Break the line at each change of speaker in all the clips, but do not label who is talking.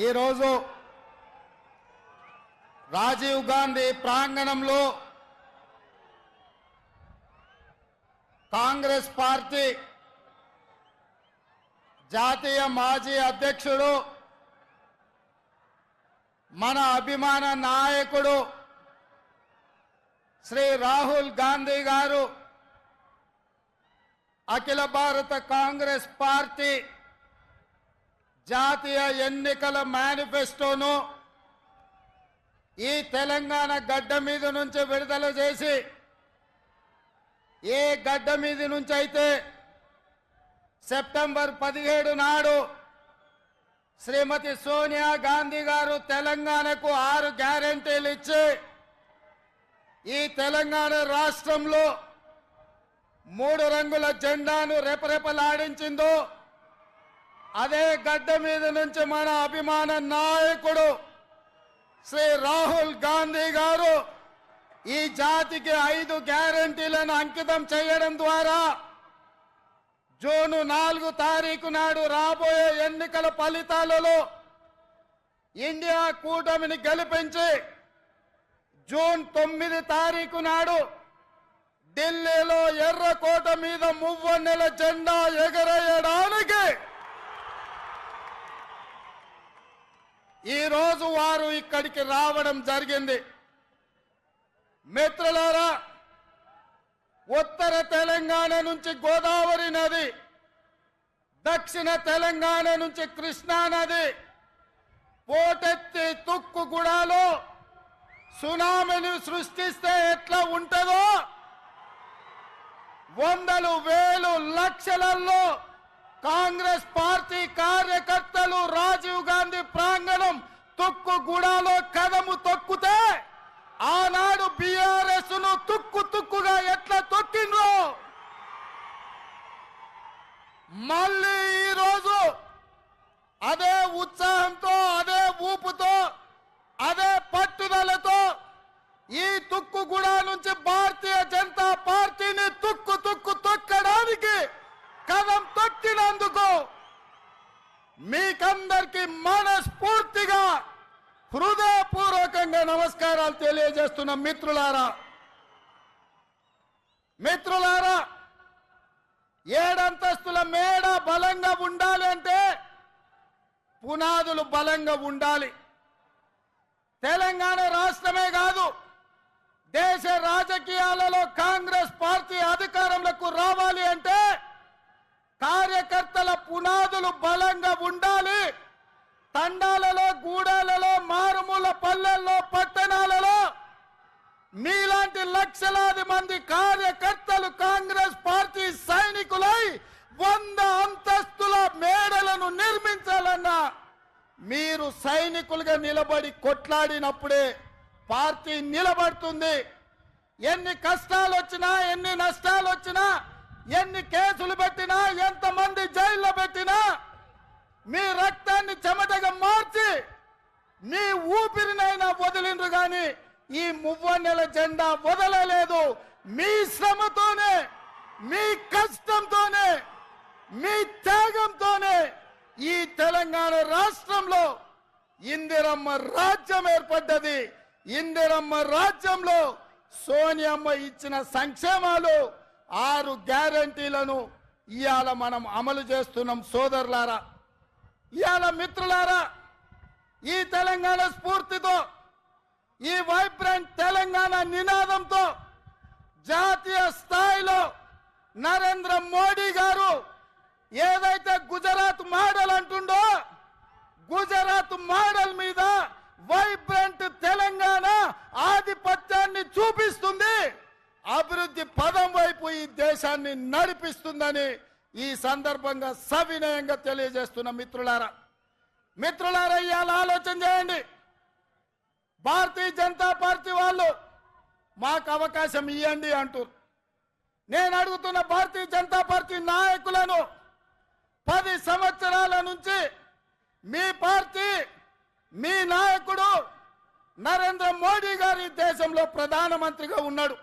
ఈరోజు రాజీవ్ గాంధీ ప్రాంగణంలో కాంగ్రెస్ పార్టీ జాతీయ మాజీ అధ్యక్షుడు మన అభిమాన నాయకుడు శ్రీ రాహుల్ గాంధీ గారు అఖిల భారత కాంగ్రెస్ పార్టీ జాతీయ ఎన్నికల మేనిఫెస్టోను ఈ తెలంగాణ గడ్డ మీద నుంచి విడుదల చేసి ఏ గడ్డ మీద నుంచి అయితే సెప్టెంబర్ 17 నాడు శ్రీమతి సోనియా గాంధీ గారు తెలంగాణకు 6 గ్యారెంటీలు ఇచ్చి ఈ తెలంగాణ రాష్ట్రంలో 3 రంగుల జెండాను రెపరెపలాడించిందో అదే గడ్డ మీద నుంచి మన అభిమాన నాయకుడు శ్రీ రాహుల్ గాంధీ గారు ఈ జాతికి 5 గ్యారెంటీలను అంకితం చేయడం ద్వారా జూన్ 4 తారీఖు నాడు రాబోయే ఎన్నికల ఫలితాలలో ఇండియా కూటమిని గెలిపించి జూన్ 9 తారీఖు నాడు ఢిల్లీలో ఎర్రకోట మీద మువ్వన్నెల జెండా ఎగరేయడానికి ఈ రోజు వారు ఇక్కడికి రావడం జరిగింది. మిత్రులారా, ఉత్తర తెలంగాణ నుంచి గోదావరి నది, దక్షిణ తెలంగాణ నుంచి కృష్ణా నది పోటెత్తి తుక్కుగూడలో సునామీని సృష్టిస్తే ఎట్లా ఉంటుందో వందలు వేలు లక్షలలో కాంగ్రెస్ పార్టీ కార్యకర్తలు రాజీవ్ గాంధీ ప్రాంగణం తుక్కుగూడలో కదము తొక్కితే ఆనాడు బీఆర్ఎస్ ను తుక్కుగా ఎట్లా తొక్కిండ్రో మళ్ళీ ఈరోజు అదే ఉత్సాహంతో, అదే ఊపుతో, అదే పట్టుదలతో ఈ తుక్కుగూడ నుంచి భారతీయ జనతా పార్టీని తుక్కు తొక్కడానికి కదం తొక్కినందుకు మీకందరికీ మనస్ఫూర్తిగా హృదయపూర్వకంగా నమస్కారాలు తెలియజేస్తున్న మిత్రులారా, 7 అంతస్తుల మేడ బలంగా ఉండాలి అంటే పునాదులు బలంగా ఉండాలి. తెలంగాణ రాష్ట్రమే కాదు, దేశ రాజకీయాలలో కాంగ్రెస్ పార్టీ అధికారంలోకి రావాలి అంటే కార్యకర్తల పునాదులు బలంగా ఉండాలి. తండాలలో, గూడాలలో, మారుమూల పల్లెల్లో, పట్టణాలలో మీలాంటి లక్షలాది మంది కార్యకర్తలు కాంగ్రెస్ పార్టీ సైనికులై 100 అంతస్తుల మేడలను నిర్మించాలన్నా మీరు సైనికులుగా నిలబడి కొట్లాడినప్పుడే పార్టీ నిలబడుతుంది. ఎన్ని కష్టాలు వచ్చినా, ఎన్ని నష్టాలు వచ్చినా, ఎన్ని కేసులు పెట్టినా, ఎంతమంది జైల్లో పెట్టినా మీ రక్తాన్ని చెమటగా మార్చి మీ ఊపిరినైనా వదిలిండ్రు గాని ఈ మువ్వన్నెల జెండా వదలలేదు. మీ శ్రమతోనే, మీ కష్టంతోనే, మీ త్యాగంతోనే ఈ తెలంగాణ రాష్ట్రంలో ఇందిరమ్మ రాజ్యం ఏర్పడ్డది. ఇందిరమ్మ రాజ్యంలో సోనియమ్మ ఇచ్చిన సంక్షేమాలు 6 గ్యారెంటీలను ఇవాళ మనం అమలు చేస్తున్నాం. సోదరులారా, ఇవాళ మిత్రులారా, ఈ తెలంగాణ స్ఫూర్తితో, ఈ వైబ్రెంట్ తెలంగాణ నినాదంతో జాతీయ స్థాయిలో నరేంద్ర మోడీ గారు ఏదైతే గుజరాత్ మోడల్ అంటుండో గుజరాత్ మోడల్ మీద వైబ్రెంట్ తెలంగాణ ఆధిపత్యాన్ని చూపిస్తుంది, అభివృద్ధి పదం వైపు ఈ దేశాన్ని నడిపిస్తుందని ఈ సందర్భంగా సవినయంగా తెలియజేస్తున్న మిత్రులారా, ఇవాళ ఆలోచన చేయండి. భారతీయ జనతా పార్టీ వాళ్ళు మాకు అవకాశం ఇవ్వండి అంటారు. నేను అడుగుతున్న భారతీయ జనతా పార్టీ నాయకులను 10 సంవత్సరాల నుంచి మీ పార్టీ, మీ నాయకుడు నరేంద్ర మోడీ గారి దేశంలో ప్రధానమంత్రిగా ఉన్నాడు.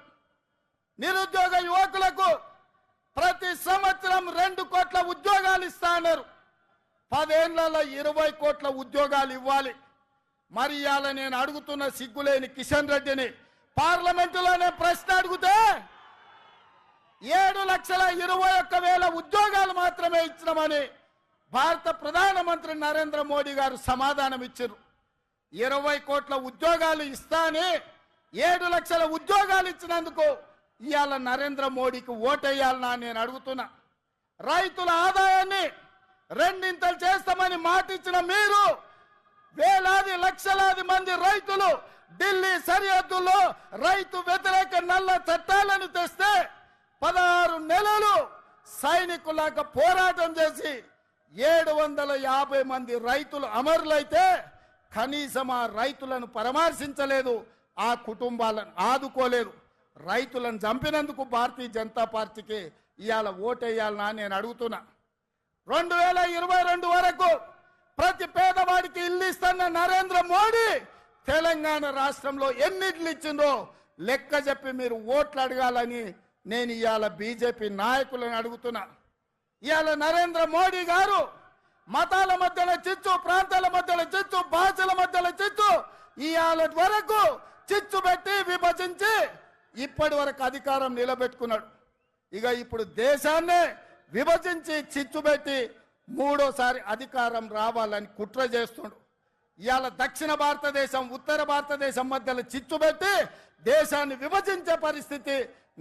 నిరుద్యోగ యువకులకు ప్రతి సంవత్సరం 2 కోట్ల ఉద్యోగాలు ఇస్తా అన్నారు. 10 ఏళ్లలో 20 కోట్ల ఉద్యోగాలు ఇవ్వాలి. మరి ఇవాళ నేను అడుగుతున్న సిగ్గులేని కిషన్ రెడ్డిని పార్లమెంటులోనే ప్రశ్న అడిగితే 7,21,000 ఉద్యోగాలు మాత్రమే ఇచ్చినామని భారత ప్రధానమంత్రి నరేంద్ర మోడీ గారు సమాధానం ఇచ్చారు. 20 కోట్ల ఉద్యోగాలు ఇస్తాని 7 లక్షల ఉద్యోగాలు ఇచ్చినందుకు ఇవాళ నరేంద్ర మోడీకి ఓటేయాలనా నేను అడుగుతున్నా. రైతుల ఆదాయాన్ని రెండింతలు చేస్తామని మాట ఇచ్చిన మీరు వేలాది లక్షలాది మంది రైతులు ఢిల్లీ సరిహద్దుల్లో రైతు వ్యతిరేక నల్ల చట్టాలను తెస్తే 16 నెలలు సైనికులాగా పోరాటం చేసి 750 మంది రైతులు అమరులైతే కనీసం ఆ రైతులను పరామర్శించలేదు, ఆ కుటుంబాలను ఆదుకోలేదు. రైతులను చంపినందుకు భారతీయ జనతా పార్టీకి ఇవాళ ఓటేయాలనా నేను అడుగుతున్నా. 2022 వరకు ప్రతి పేదవాడికి ఇల్లు ఇస్తున్న నరేంద్ర మోడీ తెలంగాణ రాష్ట్రంలో ఎన్ని ఇళ్ళు ఇచ్చిందో లెక్క చెప్పి మీరు ఓట్లు అడగాలని నేను ఇవాళ బీజేపీ నాయకులను అడుగుతున్నా. ఇవాళ నరేంద్ర మోడీ గారు మతాల మధ్యలో చిచ్చు, ప్రాంతాల మధ్యలో చిచ్చు, భాషల మధ్యలో చిచ్చు, ఇవాళ వరకు చిచ్చు పెట్టి విభజించి ఇప్పటి వరకు అధికారం నిలబెట్టుకున్నాడు. ఇక ఇప్పుడు దేశాన్ని విభజించి చిచ్చు పెట్టి మూడోసారి అధికారం రావాలని కుట్ర చేస్తుండు. ఇవాళ దక్షిణ భారతదేశం ఉత్తర భారతదేశం మధ్యలో చిచ్చు పెట్టి దేశాన్ని విభజించే పరిస్థితి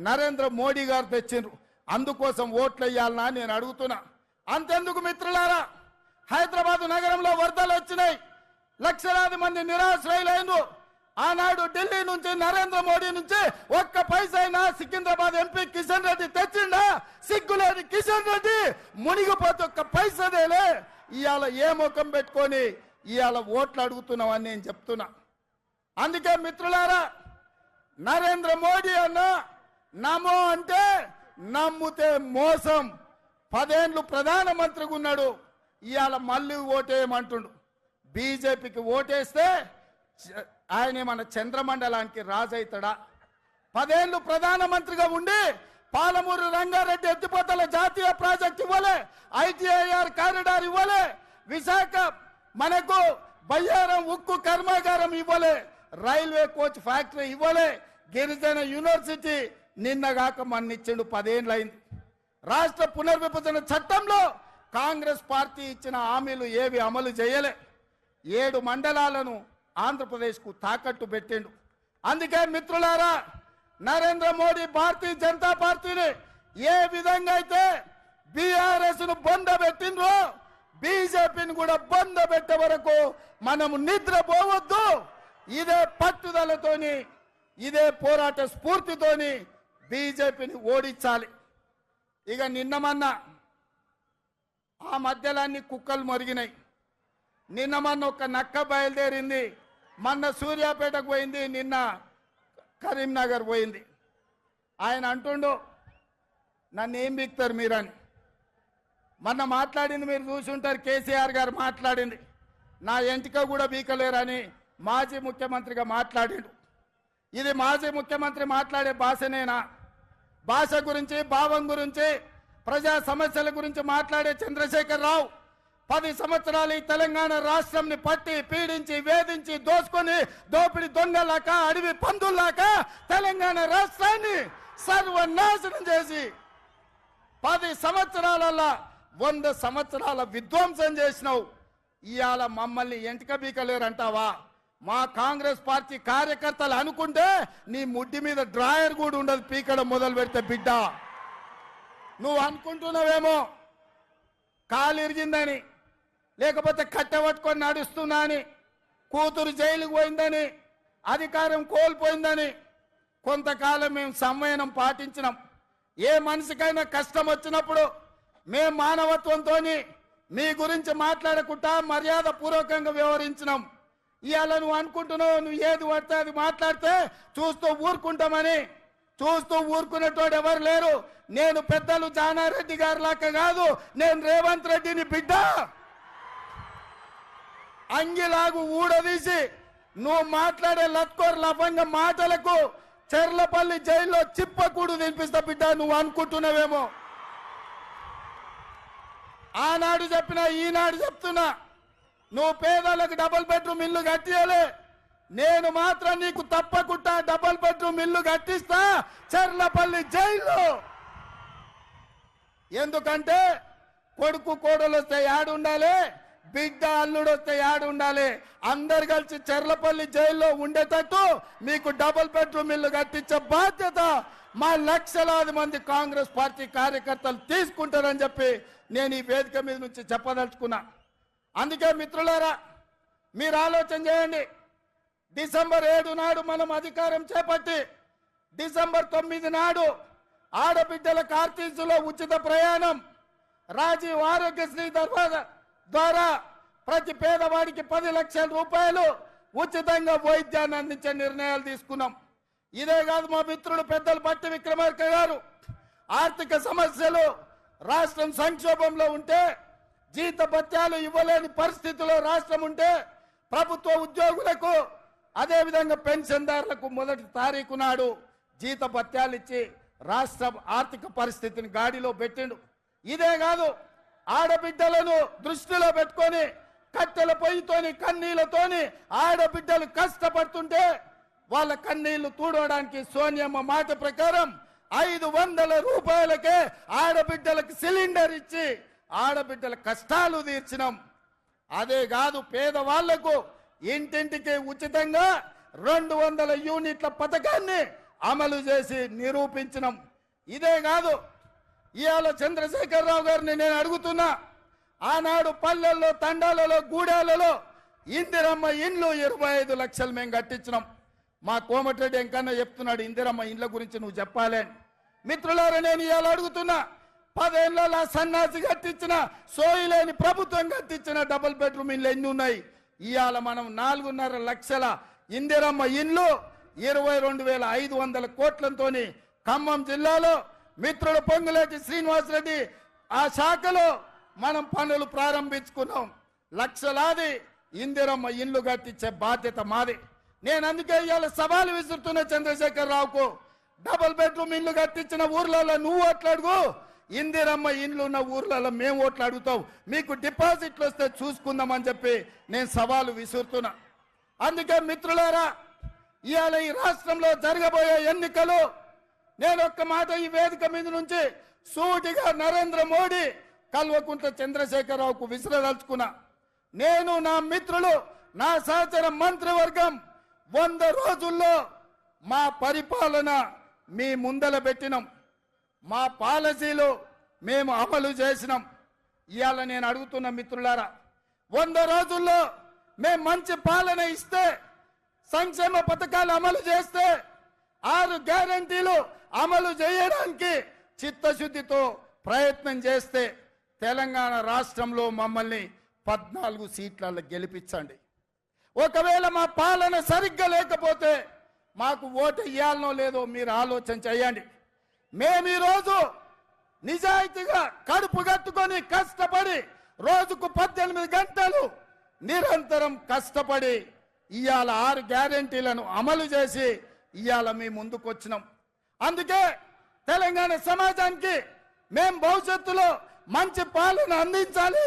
నరేంద్ర మోడీ గారు తెచ్చిండ్రు. అందుకోసం ఓట్లు వేయాలనా నేను అడుగుతున్నా. అంతెందుకు మిత్రులారా, హైదరాబాద్ నగరంలో వరదలు వచ్చినాయి, లక్షలాది మంది నిరాశ్రయులైన ఆనాడు ఢిల్లీ నుంచి నరేంద్ర మోడీ నుంచి ఒక్క పైసైనా సికింద్రాబాద్ ఎంపీ కిషన్ రెడ్డి తెచ్చిండా? సిగ్గులేని కిషన్ రెడ్డి మునిగిపోతే ఒక్క పైసదేలే. ఇవాళ ఏ ముఖం పెట్టుకొని ఇవాళ ఓట్లు అడుగుతున్నామని నేను చెప్తున్నా. అందుకే మిత్రులారా, నరేంద్ర మోడీ అన్న నమో అంటే నమ్ముతే మోసం. 10 ఏళ్ళు ప్రధానమంత్రిగా ఉన్నాడు, ఇవాళ మళ్ళీ ఓటేయమంటుండు. బీజేపీకి ఓటేస్తే ఆయన మన చంద్రమండలానికి రాజైతాడా? 10 ఏళ్ళు ప్రధానమంత్రిగా ఉండి పాలమూరు రంగారెడ్డి ఎత్తిపోతల జాతీయ ప్రాజెక్ట్ ఇవ్వలే, ఐటీఐఆర్ కారిడార్ ఇవ్వలే, విశాఖ మనకు బయ్యారం ఉక్కు కర్మాగారం ఇవ్వలే, రైల్వే కోచ్ ఫ్యాక్టరీ ఇవ్వలే, గిరిజన యూనివర్సిటీ నిన్నగాక మన్నిచ్చిండు. 10 ఏళ్ళు అయింది. రాష్ట్ర పునర్విభజన చట్టంలో కాంగ్రెస్ పార్టీ ఇచ్చిన హామీలు ఏవి అమలు చేయలే. 7 మండలాలను ఆంధ్రప్రదేశ్కు తాకట్టు పెట్టిండు. అందుకే మిత్రులారా, నరేంద్ర మోడీ భారతీయ జనతా పార్టీని ఏ విధంగా అయితే బీఆర్ఎస్ ను బొందబెట్టిండ్రో బీజేపీని కూడా బొందబెట్టే వరకు మనము నిద్రపోవద్దు. ఇదే పట్టుదలతోని, ఇదే పోరాట స్ఫూర్తితోని బీజేపీని ఓడించాలి. ఇక నిన్నమన్న ఆ మధ్యలన్నీ కుక్కలు మొరిగినాయి. నిన్న మొన్న ఒక నక్క బయలుదేరింది, మొన్న సూర్యాపేటకు పోయింది, నిన్న కరీంనగర్ పోయింది. ఆయన అంటుండు నన్ను ఏం బిక్తారు మీరని. మొన్న మాట్లాడింది మీరు చూసుంటారు, కేసీఆర్ గారు మాట్లాడింది, నా ఎంటిక కూడా బీకలేరని మాజీ ముఖ్యమంత్రిగా మాట్లాడిండు. ఇది మాజీ ముఖ్యమంత్రి మాట్లాడే భాషనేనా? భాష గురించి, భావం గురించి, ప్రజా సమస్యల గురించి మాట్లాడే చంద్రశేఖర్ రావు 10 సంవత్సరాలు ఈ తెలంగాణ రాష్ట్రంని పట్టి పీడించి వేధించి దోసుకొని దోపిడి దొంగలాక అడవి పందుల్లాక తెలంగాణ రాష్ట్రాన్ని సర్వనాశనం చేసి 10 సంవత్సరాలలో 100 సంవత్సరాల విధ్వంసం చేసినావు. ఇవాళ మమ్మల్ని ఎంటిక బీకలేరంటావా? మా కాంగ్రెస్ పార్టీ కార్యకర్తలు అనుకుంటే నీ ముడ్డి మీద డ్రాయర్ కూడా ఉండదు పీకడం మొదలు పెడితే. బిడ్డ నువ్వు అనుకుంటున్నావేమో కాలు ఇరిగిందని, లేకపోతే కట్టెపట్టుకొని నడుస్తున్నా అని, కూతురు జైలుకు పోయిందని, అధికారం కోల్పోయిందని. కొంతకాలం మేము సంయమనం పాటించినాం. ఏ మనిషికైనా కష్టం వచ్చినప్పుడు మేము మానవత్వంతో మీ గురించి మాట్లాడకుండా మర్యాద పూర్వకంగా వ్యవహరించినాం. ఇవాళ నువ్వు అనుకుంటున్నావు నువ్వు ఏది పడితే అది మాట్లాడితే చూస్తూ ఊరుకుంటామని. చూస్తూ ఊరుకునేటోడు ఎవరు లేరు. నేను పెద్దలు జానారెడ్డి గారి లాగా కాదు, నేను రేవంత్ రెడ్డిని బిడ్డ. అంగిలాగు ఊడదీసి నువ్వు మాట్లాడే లత్కోర్ లఫంగ మాటలకు చెర్లపల్లి జైల్లో చిప్పకూడు తినిపిస్తా బిడ్డ. నువ్వు అనుకుంటున్నావేమో ఆనాడు చెప్పినా ఈనాడు చెప్తున్నా, నువ్వు పేదలకు డబుల్ బెడ్రూమ్ ఇల్లు కట్టియలే, నేను మాత్రం నీకు తప్పకుండా డబుల్ బెడ్రూమ్ ఇల్లు కట్టిస్తా చర్లపల్లి జైల్లో. ఎందుకంటే కొడుకు కోడలు వస్తే యాడుండాలి, బిడ్డ అల్లుడు వస్తే యాడుండాలి, అందరు కలిసి చర్లపల్లి జైల్లో ఉండేటట్టు మీకు డబుల్ బెడ్రూమ్ ఇల్లు కట్టించే బాధ్యత మా లక్షలాది మంది కాంగ్రెస్ పార్టీ కార్యకర్తలు తీసుకుంటారని చెప్పి నేను ఈ వేదిక మీద నుంచి చెప్పదలుచుకున్నా. అందుకే మిత్రులారా, మీరు ఆలోచన చేయండి. డిసెంబర్ 7 నాడు మనం అధికారం చేపట్టి డిసెంబర్ 9 నాడు ఆడబిడ్డల కార్తీసులో ఉచిత ప్రయాణం, రాజీవ్ ఆరోగ్యశ్రీ ద్వారా ప్రతి పేదవాడికి 10 లక్షల రూపాయలు ఉచితంగా వైద్యాన్ని అందించే నిర్ణయాలు తీసుకున్నాం. ఇదే కాదు, మా మిత్రుడు పెద్దలు బట్టి విక్రమార్క గారు ఆర్థిక సమస్యలు, రాష్ట్రం సంక్షోభంలో ఉంటే, జీత భత్యాలు ఇవ్వలేని పరిస్థితిలో రాష్ట్రం ఉంటే ప్రభుత్వ ఉద్యోగులకు అదేవిధంగా పెన్షన్దారులకు 1వ తారీఖు నాడు జీత భత్యాలు ఇచ్చి రాష్ట్ర ఆర్థిక పరిస్థితిని గాడిలో పెట్టిండు. ఇదే కాదు, ఆడబిడ్డలను దృష్టిలో పెట్టుకొని కట్టెల పొయ్యితోని కన్నీళ్లతోని ఆడబిడ్డలు కష్టపడుతుంటే వాళ్ళ కన్నీళ్లు తూడవడానికి సోనియమ్మ మాట ప్రకారం 500 రూపాయలకే ఆడబిడ్డలకు సిలిండర్ ఇచ్చి ఆడబిడ్డల కష్టాలు తీర్చినాం. అదే కాదు, పేదవాళ్లకు ఇంటింటికి ఉచితంగా 200 యూనిట్ల పథకాన్ని అమలు చేసి నిరూపించినాం. ఇదే కాదు, ఇవాళ చంద్రశేఖరరావు గారిని నేను అడుగుతున్నా, ఆనాడు పల్లెల్లో, తండాలలో, గూడాలలో ఇందిరమ్మ ఇండ్లు 25 లక్షలు మేము కట్టించినాం. మా కోమటిరెడ్డి ఎంకన్నా చెప్తున్నాడు, ఇందిరమ్మ ఇండ్ల గురించి నువ్వు చెప్పాలి అని. మిత్రులారా, నేను ఇవాళ అడుగుతున్నా, 10 ఏళ్ల సన్నాసి కట్టించిన, సోయిలేని ప్రభుత్వం కట్టించిన డబుల్ బెడ్రూమ్ ఇండ్లు ఎన్ని ఉన్నాయి? ఇవాళ మనం 4.5 లక్షల ఇందిరమ్మ ఇండ్లు 22,500 కోట్లతో ఖమ్మం జిల్లాలో మిత్రుడు పొంగులేటి శ్రీనివాసరెడ్డి ఆ శాఖలో మనం పనులు ప్రారంభించుకున్నాం. లక్షలాది ఇందిరమ్మ ఇండ్లు కట్టించే బాధ్యత మాది. నేను అందుకే ఇవాళ సవాలు విసురుతున్న చంద్రశేఖరరావుకు, డబుల్ బెడ్రూమ్ ఇల్లు కట్టించిన ఊర్లలో నువ్వు ఓట్లాడుగు, ఇందిరమ్మ ఇండ్లు ఉన్న ఊర్లలో మేము ఓట్లు అడుగుతాం, మీకు డిపాజిట్లు వస్తే చూసుకుందామని చెప్పి నేను సవాలు విసురుతున్నా. అందుకే మిత్రులారా, ఇవాళ ఈ రాష్ట్రంలో జరగబోయే ఎన్నికలు నేను ఒక్క మాట ఈ వేదిక మీద నుంచి సూటిగా నరేంద్ర మోడీ, కల్వకుంట్ల చంద్రశేఖరరావుకు విసిరదలుచుకున్నా. నేను, నా మిత్రులు, నా సహచర మంత్రివర్గం 100 రోజుల్లో మా పరిపాలన మీ ముందల పెట్టినాం, మా పాలసీలు మేము అమలు చేసినాం. ఇవాళ నేను అడుగుతున్న మిత్రులారా, 100 రోజుల్లో మేము మంచి పాలన ఇస్తే, సంక్షేమ పథకాలు అమలు చేస్తే, 6 గ్యారంటీలు అమలు చేయడానికి చిత్తశుద్ధితో ప్రయత్నం చేస్తే తెలంగాణ రాష్ట్రంలో మమ్మల్ని 14 సీట్లలో గెలిపించండి. ఒకవేళ మా పాలన సరిగ్గా లేకపోతే మాకు ఓటు ఇవ్వాలనో లేదో మీరు ఆలోచన చేయండి. మేము ఈరోజు నిజాయితీగా కడుపు కట్టుకొని కష్టపడి రోజుకు 18 గంటలు నిరంతరం కష్టపడి ఇవాళ 6 గ్యారెంటీలను అమలు చేసి ఇవాళ మీ ముందుకు వచ్చినాం. అందుకే తెలంగాణ సమాజానికి మేము భవిష్యత్తులో మంచి పాలన అందించాలి,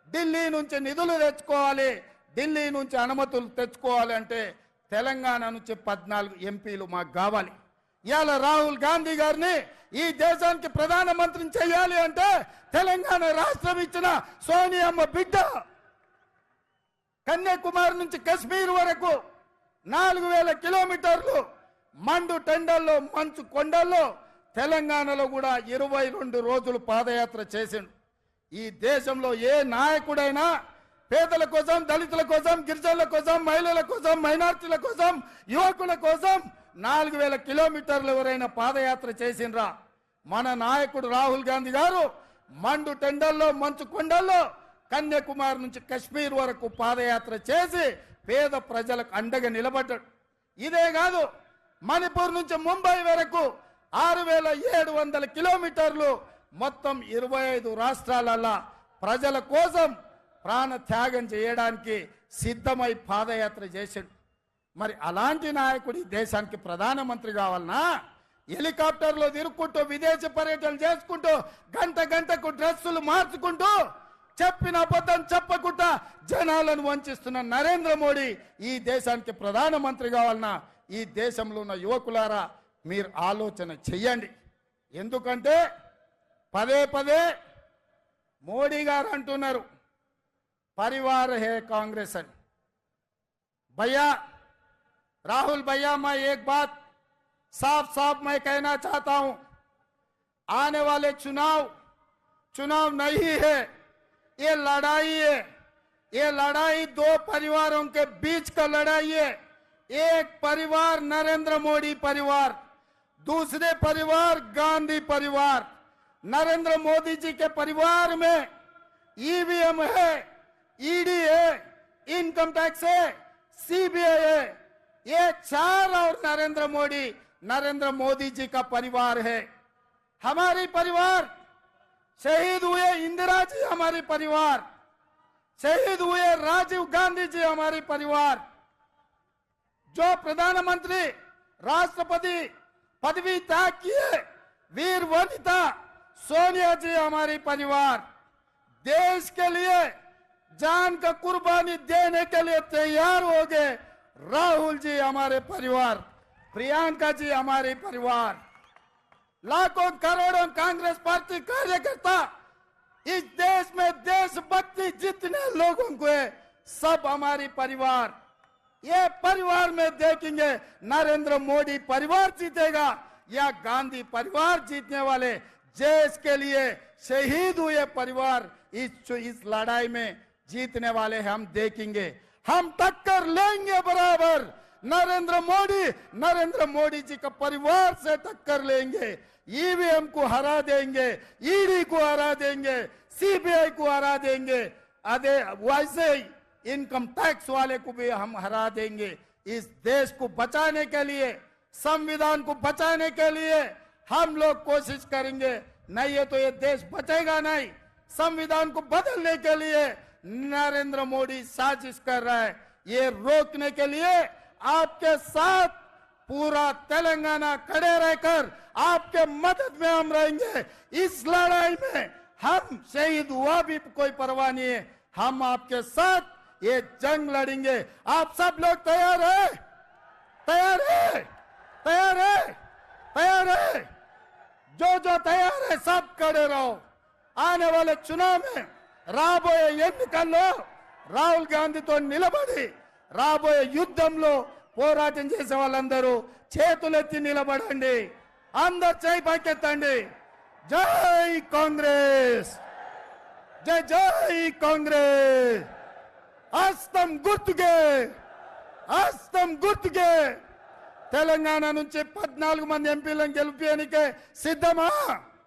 ఢిల్లీ నుంచి నిధులు తెచ్చుకోవాలి, ఢిల్లీ నుంచి అనుమతులు తెచ్చుకోవాలి అంటే తెలంగాణ నుంచి 14 ఎంపీలు మాకు కావాలి. ఇవాళ రాహుల్ గాంధీ గారిని ఈ దేశానికి ప్రధానమంత్రిని చేయాలి అంటే తెలంగాణ రాష్ట్రం ఇచ్చిన సోనియమ్మ బిడ్డ. కన్యాకుమారి నుంచి కశ్మీర్ వరకు 4000 కిలోమీటర్లు మండు టెండల్లో, మంచు కొండల్లో తెలంగాణలో కూడా 22 రోజులు పాదయాత్ర చేసిండు. ఈ దేశంలో ఏ నాయకుడైనా పేదల కోసం, దళితుల కోసం, గిరిజనుల కోసం, మహిళల కోసం, మైనార్టీల కోసం, యువకుల కోసం 4000 కిలోమీటర్లు ఎవరైనా పాదయాత్ర చేసిండ్రా? మన నాయకుడు రాహుల్ గాంధీ గారు మండు టెండల్లో, మంచు కొండల్లో కన్యాకుమారి నుంచి కశ్మీర్ వరకు పాదయాత్ర చేసి పేద ప్రజలకు అండగా నిలబడ్డాడు. ఇదే కాదు, మణిపూర్ నుంచి ముంబై వరకు 6700 కిలోమీటర్లు మొత్తం 25 రాష్ట్రాలలో ప్రజల కోసం ప్రాణ త్యాగం చేయడానికి సిద్ధమై పాదయాత్ర చేశాడు. మరి అలాంటి నాయకుడు ఈ దేశానికి ప్రధానమంత్రి కావాలన్నా హెలికాప్టర్లో తిరుక్కుంటూ విదేశీ పర్యటనలు చేసుకుంటూ గంట గంటకు డ్రెస్సులు మార్చుకుంటూ చెప్పిన అబద్ధం చెప్పకుండా జనాలను వంచిస్తున్న నరేంద్ర మోడీ ఈ దేశానికి ప్రధానమంత్రి కావాలన్నా ఈ దేశంలో ఉన్న యువకులారా మీరు ఆలోచన చెయ్యండి. ఎందుకంటే పదే పదే మోడీ గారు అంటున్నారు పరివార్ హే కాంగ్రెస్ అని. भैया राहुल भैया, मैं एक बात साफ साफ मैं कहना चाहता हूं, आने वाले चुनाव नहीं है, ये लड़ाई है। ये लड़ाई दो परिवारों के बीच का लड़ाई है। एक परिवार नरेंद्र मोदी परिवार, दूसरे परिवार गांधी परिवार। नरेंद्र मोदी जी के परिवार में ईवीएम है, ईडी है, इनकम टैक्स है, सीबीआई है। ये चार और नरेंद्र मोदी जी का परिवार है। हमारी परिवार शहीद हुए इंदिरा जी, हमारी परिवार शहीद हुए राजीव गांधी जी, हमारी परिवार जो प्रधानमंत्री राष्ट्रपति पदवी त्याग किए वीर वनिता सोनिया जी, हमारी परिवार देश के लिए जान का कुर्बानी देने के लिए तैयार हो गए राहुल जी, हमारे परिवार, प्रियंका जी, हमारे परिवार, लाखों करोड़ों कांग्रेस पार्टी कार्यकर्ता इस देश में देशभक्ति जितने लोगों को है सब हमारी परिवार। ये परिवार में देखेंगे नरेंद्र मोदी परिवार जीतेगा या गांधी परिवार जीतने वाले देश के लिए शहीद हुए परिवार इस लड़ाई में जीतने वाले हम देखेंगे। हम टक्कर लेंगे बराबर। नरेंद्र मोदी जी का परिवार से टक्कर लेंगे। ईवीएम को हरा देंगे, ईडी को हरा देंगे, सीबीआई को हरा देंगे, वैसे ही इनकम टैक्स वाले को भी हम हरा देंगे। इस देश को बचाने के लिए, संविधान को बचाने के लिए हम लोग कोशिश करेंगे। नहीं है तो ये देश बचेगा नहीं। संविधान को बदलने के लिए नरेंद्र मोदी साजिश कर रहा है। ये रोकने के लिए आपके साथ पूरा तेलंगाना खड़े रहकर आपके मदद में हम रहेंगे। इस लड़ाई में हम शहीद हुआ भी कोई परवाह नहीं है, हम आपके साथ ये जंग लड़ेंगे। आप सब लोग तैयार है? तैयार है? तैयार है? तैयार है? जो तैयार है सब खड़े रहो। आने वाले चुनाव में రాబోయే ఎన్నికల్లో రాహుల్ గాంధీతో నిలబడి రాబోయే యుద్ధంలో పోరాటం చేసే వాళ్ళందరూ చేతులెత్తి నిలబడండి, అందరూ చేయి పైకెత్తండి. జై కాంగ్రెస్, జై జై కాంగ్రెస్. హస్తం గుర్తుకే, హస్తం గుర్తుకే. తెలంగాణ నుంచి 14 మంది ఎంపీలను గెలిపేయడానికే సిద్ధమా?